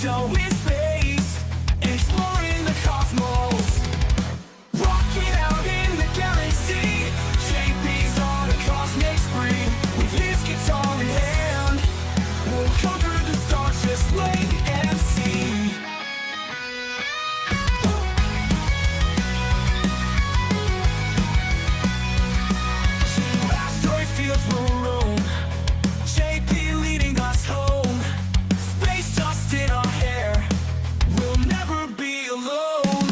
show in space, exploring the cosmos. Rocking out in the galaxy, JP's on a cosmic spree. With his guitar in hand, we'll conquer the stars, just wait and see. Two asteroid fields will roam, JP leading us home. Space dust in our hair, we'll never be alone.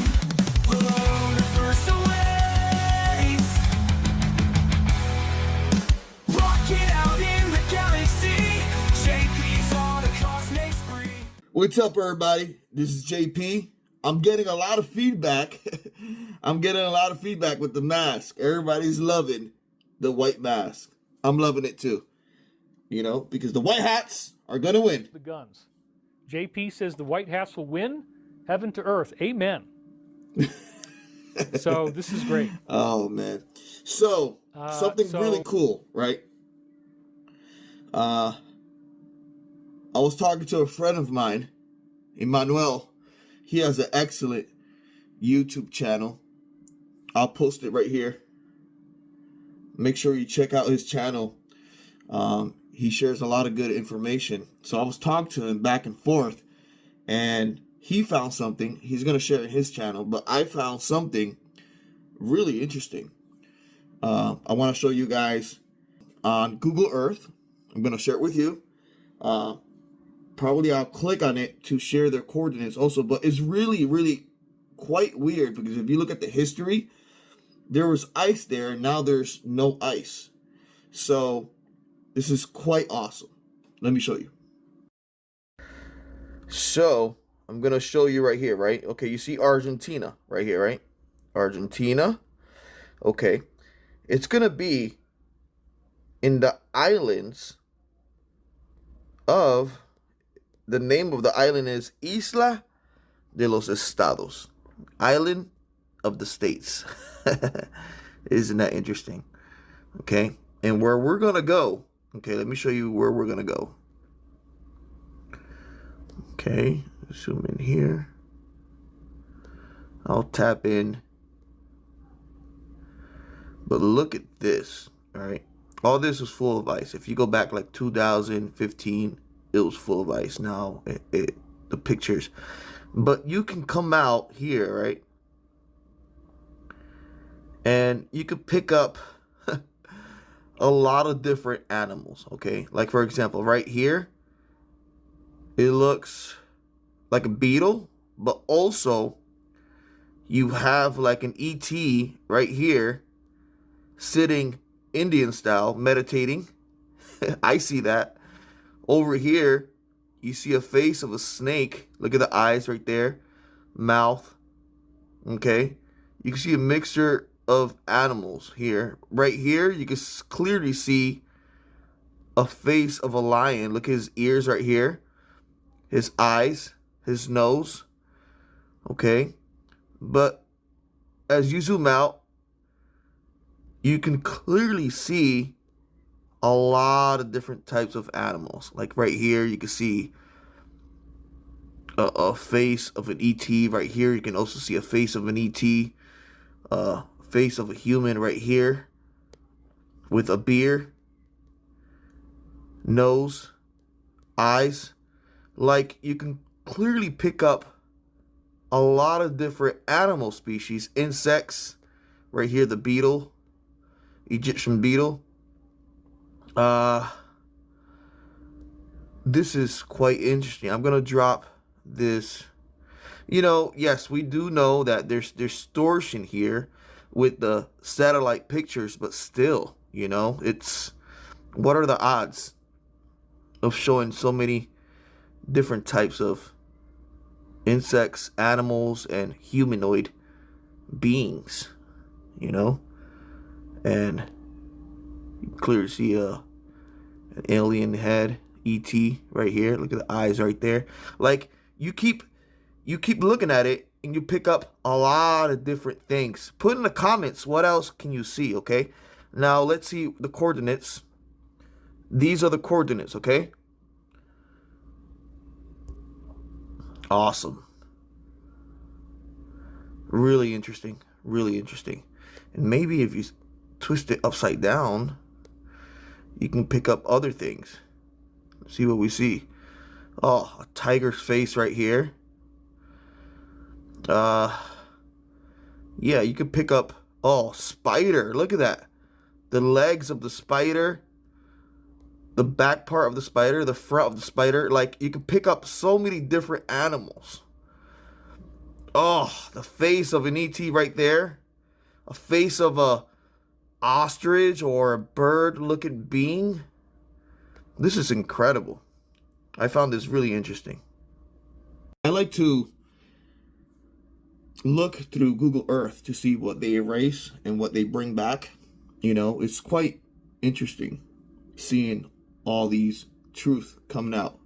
The universe awaits, rocking out in the galaxy, JP's on a cosmic spree. What's up, everybody? This is JP. I'm getting a lot of feedback. I'm getting a lot of feedback with the mask. Everybody's loving the white mask. I'm loving it too. You know, because the white hats are going to win. The guns. JP says the white hats will win. Heaven to earth. Amen. So this is great. Oh, man. So, something really cool, right? I was talking to a friend of mine, Emmanuel. He has an excellent YouTube channel. I'll post it right here. Make sure you check out his channel. He shares a lot of good information. So I was talking to him back and forth, and he found something. He's going to share it in his channel, but I found something really interesting. I want to show you guys on Google Earth. I'm going to share it with you. Probably I'll click on it to share their coordinates also, but it's really, really quite weird because if you look at the history, there was ice there and now there's no ice. So this is quite awesome. Let me show you. So I'm going to show you right here, right? Okay, you see Argentina right here, right? Argentina. Okay. It's going to be in the islands of, the name of the island is Isla de los Estados. Island of the States. Isn't that interesting? Okay. And where we're going to go. Okay, let me show you where we're going to go. Okay, zoom in here. I'll tap in. But look at this, all right? All this was full of ice. If you go back like 2015, it was full of ice. Now, the pictures. But you can come out here, right? And you could pick up a lot of different animals, okay? Like, for example, right here, it looks like a beetle, but also you have like an ET right here sitting Indian style, meditating. I see that. Over here, you see a face of a snake. Look at the eyes right there. Mouth. Okay. You can see a mixture of animals here. Right here, you can clearly see a face of a lion. Look at his ears right here. His eyes. His nose. Okay. But as you zoom out, you can clearly see a lot of different types of animals. Like right here, you can see a face of an ET. Right here, you can also see a face of an ET. Face of a human right here with a beard, nose, eyes. Like, you can clearly pick up a lot of different animal species. Insects, right here, the beetle, Egyptian beetle. This is quite interesting. I'm gonna drop this. You know, yes, we do know that there's distortion here with the satellite pictures, but still, you know, it's, what are the odds of showing so many different types of insects, animals, and humanoid beings, you know? And you clearly see an alien head, ET, right here. Look at the eyes right there. Like, you keep looking at it, and you pick up a lot of different things. Put in the comments, what else can you see, okay? Now, let's see the coordinates. These are the coordinates, okay? Awesome. Really interesting. Really interesting. And maybe if you twist it upside down, you can pick up other things. See what we see. Oh, a tiger's face right here. Yeah, you can pick up, oh, spider. Look at that. The legs of the spider, the back part of the spider, the front of the spider. Like, you can pick up so many different animals. Oh, the face of an ET right there. A face of a ostrich or a bird-looking being. This is incredible. I found this really interesting. I like to look through Google Earth to see what they erase and what they bring back. You know, it's quite interesting seeing all these truth coming out.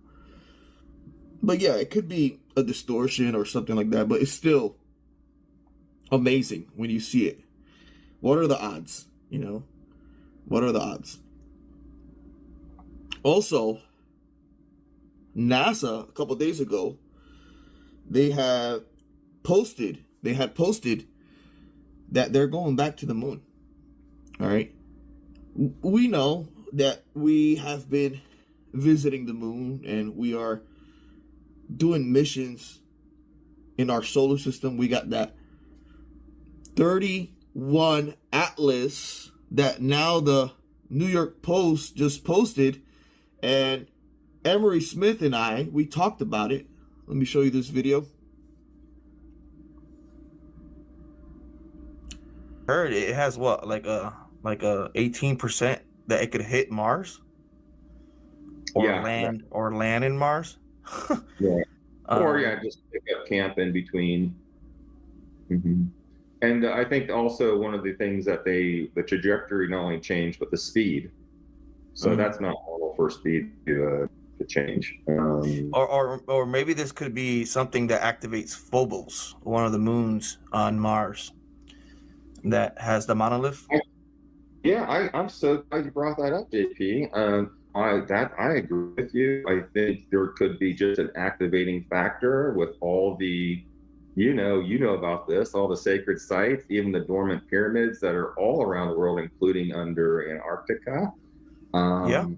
But yeah, it could be a distortion or something like that, but it's still amazing when you see it. What are the odds? You know, what are the odds? Also, NASA a couple days ago, they had posted that they're going back to the moon. All right. We know that we have been visiting the moon and we are doing missions in our solar system. We got that 31 atlas that now the New York Post just posted, and Emery Smith and I, we talked about it. Let me show you this video. Heard it has what, like a 18% that it could hit Mars, or land in Mars. Yeah. Or just pick up camp in between. Mm-hmm. And I think also one of the things that the trajectory not only changed, but the speed. So that's not normal for speed to change. Or maybe this could be something that activates Phobos, one of the moons on Mars that has the monolith. Yeah, I'm so glad you brought that up, JP. I agree with you. I think there could be just an activating factor with all the, you know about this, all the sacred sites, even the dormant pyramids that are all around the world, including under Antarctica,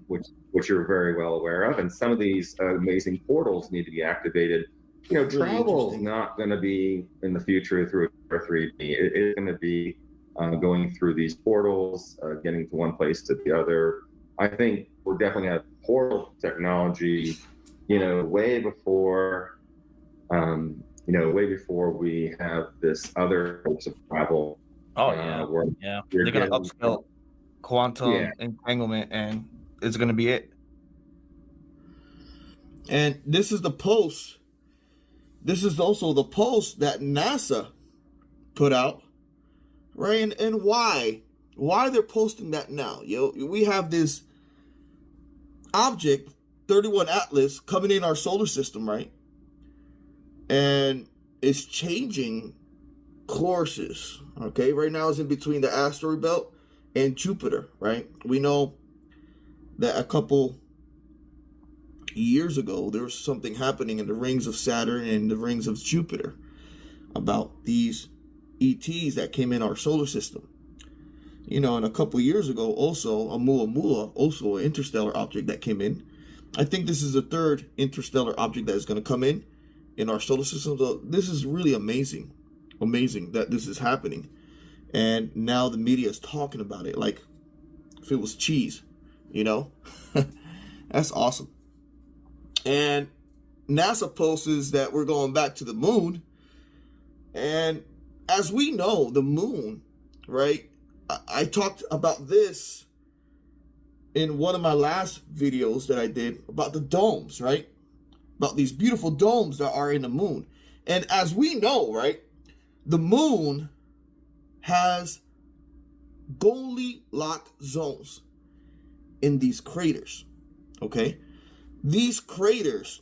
which you're very well aware of. And some of these amazing portals need to be activated. You know, Really travel is not going to be in the future through a 3D. It's going to be going through these portals, getting to one place to the other. I think we're definitely going to have portal technology, way before, way before we have this other types of travel. Oh yeah, they're going to upscale quantum entanglement, and it's going to be it. And this is the post. This is also the post that NASA put out, right? And why they're posting that now? We have this object 31 Atlas coming in our solar system, right? And it's changing courses. Okay, right now it's in between the asteroid belt and Jupiter, right? We know that a couple years ago there was something happening in the rings of Saturn and the rings of Jupiter about these ETs that came in our solar system. And a couple years ago also Oumuamua, also an interstellar object that came in. I think this is the third interstellar object that is going to come in our solar system. So this is really amazing that this is happening, and now the media is talking about it like if it was cheese. That's awesome. And NASA posts that we're going back to the moon. And as we know, the moon, right? I talked about this in one of my last videos that I did about the domes, right? About these beautiful domes that are in the moon. And as we know, right, the moon has Goldilocks zones in these craters, okay? These craters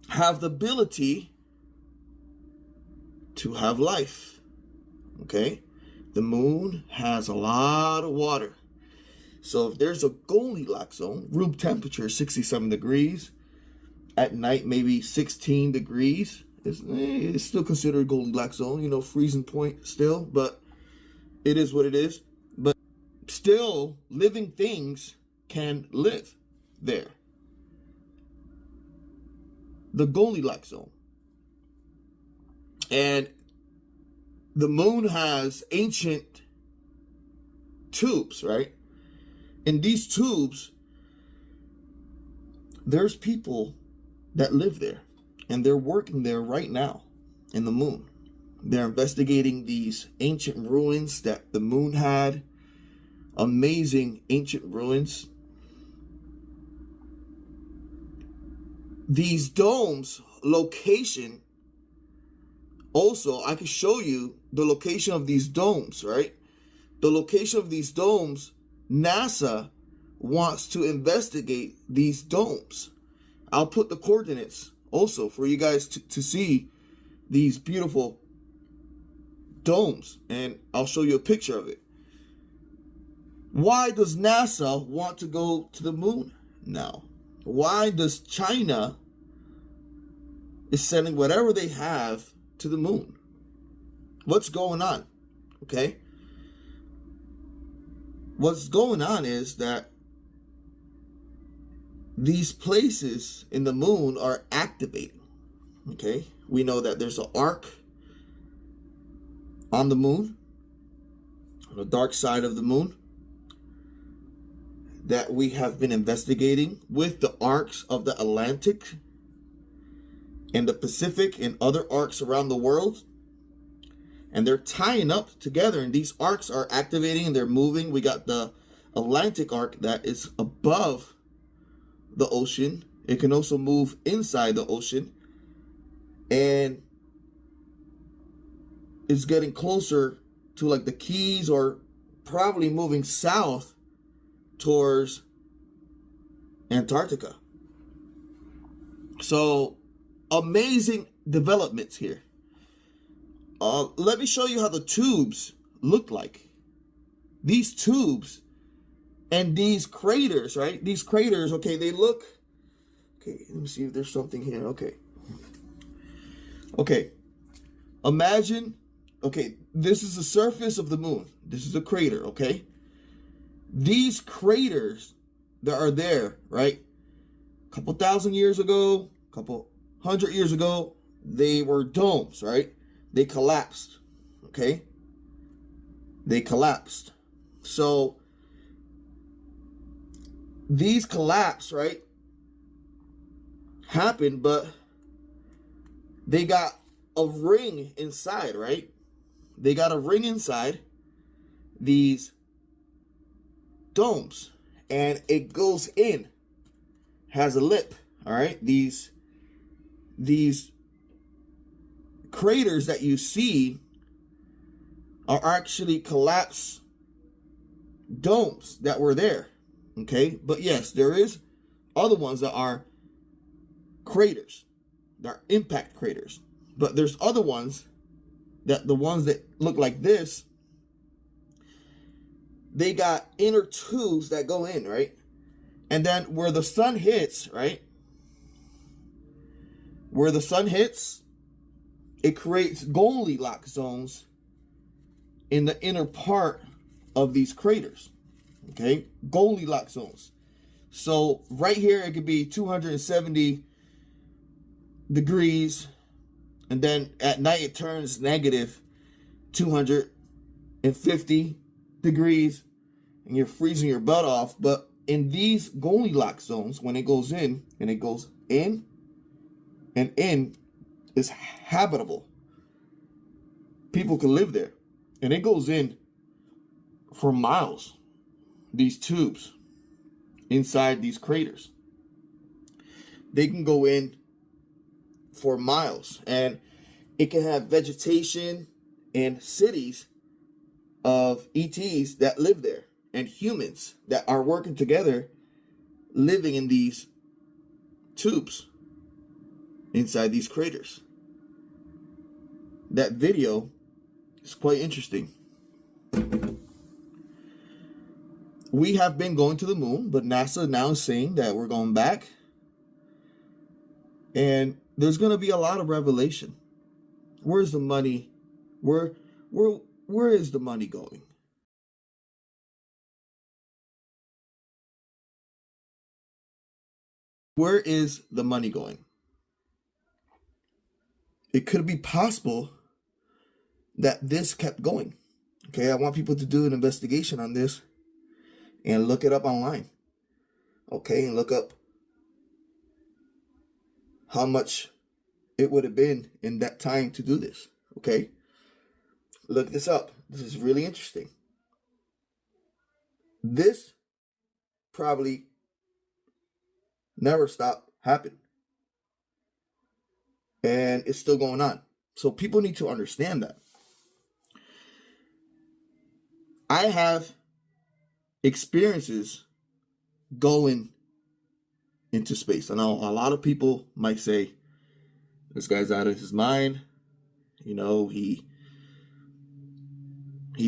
have the ability to have life, okay? The moon has a lot of water. So if there's a Goldilocks zone, room temperature 67 degrees, at night maybe 16 degrees. It's still considered Goldilocks zone, you know, freezing point still, but it is what it is. But still, living things can live there. The Goldilocks zone. And the moon has ancient tubes, right? In these tubes, there's people that live there. And they're working there right now in the moon. They're investigating these ancient ruins that the moon had. Amazing ancient ruins. These domes, location, also, I can show you the location of these domes, right? The location of these domes, NASA wants to investigate these domes. I'll put the coordinates also for you guys to see these beautiful domes, and I'll show you a picture of it. Why does NASA want to go to the moon now? Why does China is sending whatever they have to the moon? What's going on? Okay. What's going on is that these places in the moon are activating. Okay. We know that there's an arc on the moon, on the dark side of the moon, that we have been investigating with the arcs of the Atlantic and the Pacific and other arcs around the world. And they're tying up together, and these arcs are activating and they're moving. We got the Atlantic arc that is above the ocean. It can also move inside the ocean, and it's getting closer to like the Keys, or probably moving south towards Antarctica. So amazing developments here. Let me show you how the tubes look like. These tubes and these craters, right? These craters, okay, they look... Okay, let me see if there's something here. Okay. Okay. Imagine, okay, this is the surface of the moon. This is a crater, okay? These craters that are there, right? A couple thousand years ago, a couple hundred years ago, they were domes, right? They collapsed, okay? They collapsed. So these collapse, right, happened, but they got a ring inside, right? They got a ring inside these domes, and it goes in, has a lip, all right? These craters that you see are actually collapsed domes that were there, okay? But yes, there is other ones that are craters, that are impact craters. But there's other ones, that the ones that look like this, they got inner tubes that go in, right? And then where the sun hits, right? Where the sun hits, it creates Goldilocks zones in the inner part of these craters. Okay? Goldilocks zones. So right here, it could be 270 degrees. And then at night, it turns negative 250 degrees. And you're freezing your butt off. But in these Goldilocks zones, when it goes in, and it goes in and in, is habitable. People can live there. And it goes in for miles. These tubes inside these craters. They can go in for miles. And it can have vegetation and cities of ETs that live there. And humans that are working together, living in these tubes inside these craters. That video is quite interesting. We have been going to the moon, but NASA now is saying that we're going back. And there's going to be a lot of revelation. Where's the money? Where is the money going? Where is the money going? It could be possible that this kept going. Okay, I want people to do an investigation on this and look it up online. Okay, and look up how much it would have been in that time to do this. Okay, look this up. This is really interesting. This probably never stopped happening, and it's still going on. So people need to understand that. I have experiences going into space. I know a lot of people might say, this guy's out of his mind. You know, he's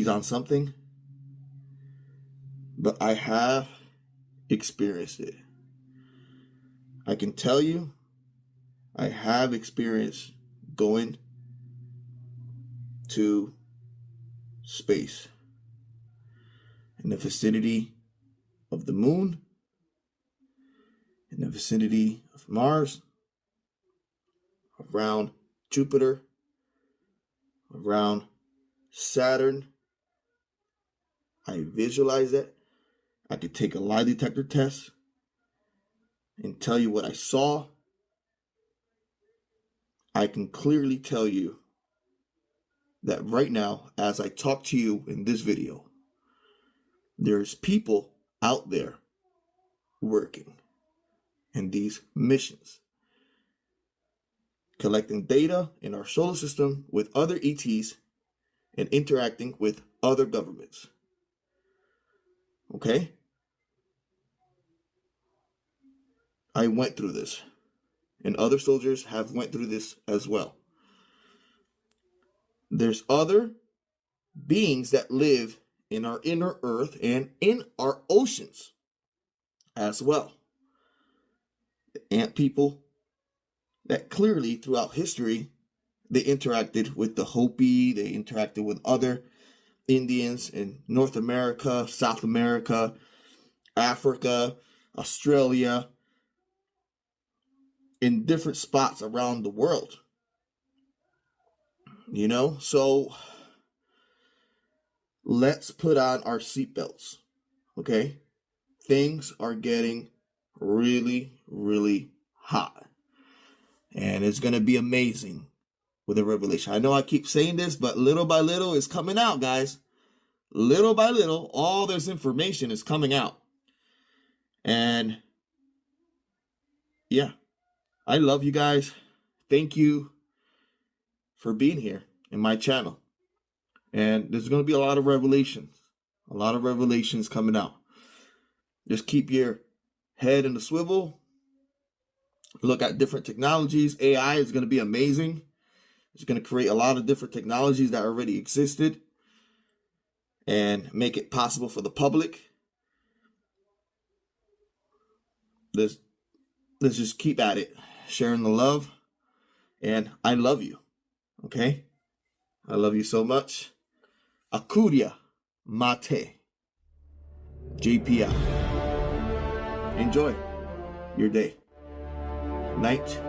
on something. But I have experienced it. I can tell you, I have experienced going to space in the vicinity of the moon, in the vicinity of Mars, around Jupiter, around Saturn. I visualize it. I could take a lie detector test and tell you what I saw. I can clearly tell you that right now, as I talk to you in this video, there's people out there working in these missions, collecting data in our solar system with other ETs and interacting with other governments. Okay? I went through this, and other soldiers have went through this as well. There's other beings that live in our inner earth and in our oceans as well. Ant people that clearly throughout history, they interacted with the Hopi, they interacted with other Indians in North America, South America, Africa, Australia, in different spots around the world. You know, so let's put on our seatbelts, okay? Things are getting really, really hot. And it's going to be amazing with the revelation. I know I keep saying this, but little by little it's coming out, guys. Little by little, all this information is coming out. And yeah, I love you guys. Thank you for being here in my channel. And there's going to be a lot of revelations. A lot of revelations coming out. Just keep your head in the swivel. Look at different technologies. AI is going to be amazing. It's going to create a lot of different technologies that already existed and make it possible for the public. Let's just keep at it, sharing the love. And I love you. Okay? I love you so much. AKURIA Mate. JPI. Enjoy your day, night,